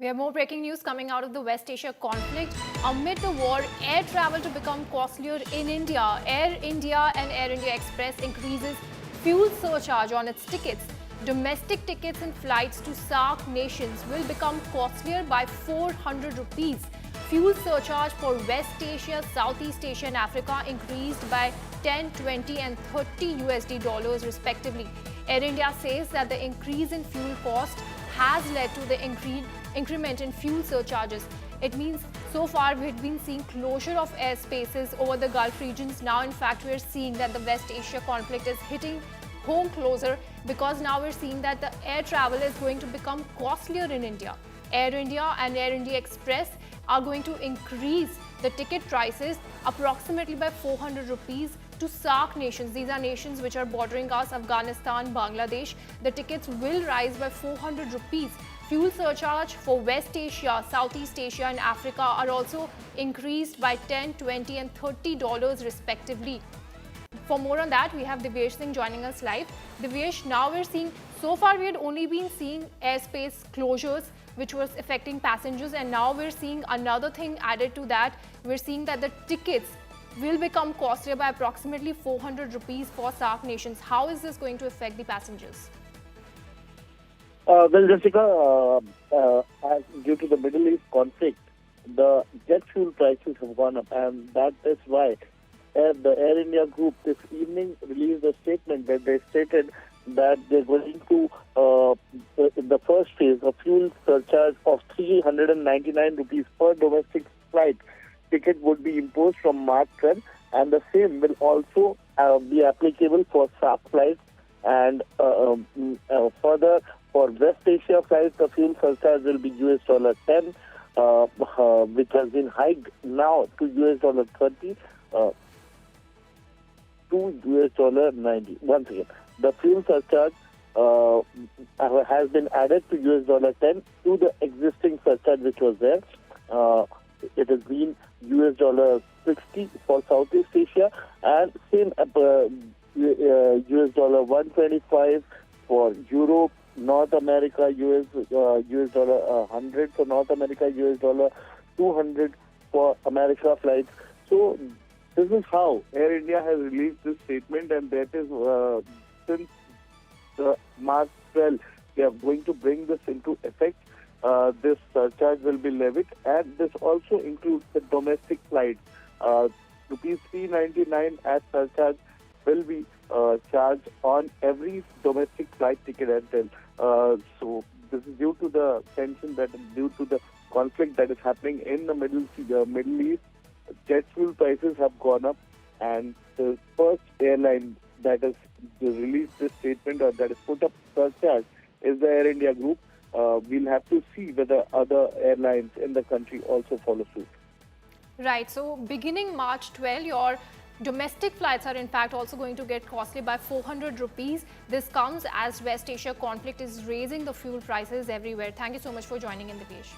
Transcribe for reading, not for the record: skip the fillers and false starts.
We have more breaking news coming out of the West Asia conflict. Amid the war, air travel to become costlier in India. Air India and Air India Express increases fuel surcharge on its tickets. Domestic tickets and flights to SAARC nations will become costlier by 400 rupees. Fuel surcharge for West Asia, Southeast Asia and Africa increased by 10, 20 and 30 USD dollars respectively. Air India says that the increase in fuel cost has led to the increment in fuel surcharges. It means so far we've been seeing closure of airspaces over the Gulf regions. Now in fact we're seeing that the West Asia conflict is hitting home closer, because now we're seeing that the air travel is going to become costlier in India. Air India and Air India Express are going to increase the ticket prices approximately by 400 rupees to SAARC nations. These are nations which are bordering us, Afghanistan, Bangladesh. The tickets will rise by 400 rupees. Fuel surcharge for West Asia, Southeast Asia and Africa are also increased by 10, 20 and 30 dollars respectively. For more on that, we have Divyesh Singh joining us live. Divyesh, now we're seeing, so far we had only been seeing airspace closures which was affecting passengers, and now we're seeing another thing added to that. We're seeing that the tickets will become costlier by approximately 400 rupees for SAARC nations. How is this going to affect the passengers? Well, Jessica, due to the Middle East conflict, the jet fuel prices have gone up, and that is why the Air India Group this evening released a statement where they stated that they're going to, in the first phase, a fuel surcharge of 399 rupees per domestic flight ticket would be imposed from March 12, and the same will also be applicable for SAARC flights. And further, for West Asia flights, the fuel surcharge will be $10, which has been hiked now to $30. To $90. Once again, the fuel surcharge has been added to $10 to the existing surcharge which was there. It has been $60 for Southeast Asia, and same $125 for Europe, North America, $100 for North America, $200 for America flights. So this is how Air India has released this statement, and that is since March 12, they are going to bring this into effect. This surcharge will be levied, and this also includes the domestic flights. Rupees 399 as surcharge will be charged on every domestic flight ticket until. So this is due to the tension due to the conflict that is happening in the Middle East. Jet fuel prices have gone up, and the first airline that has released this statement or that has put up surcharge is the Air India Group. We'll have to see whether other airlines in the country also follow suit. Right. So beginning March 12, your domestic flights are in fact also going to get costly by 400 rupees. This comes as West Asia conflict is raising the fuel prices everywhere. Thank you so much for joining in, Divyesh.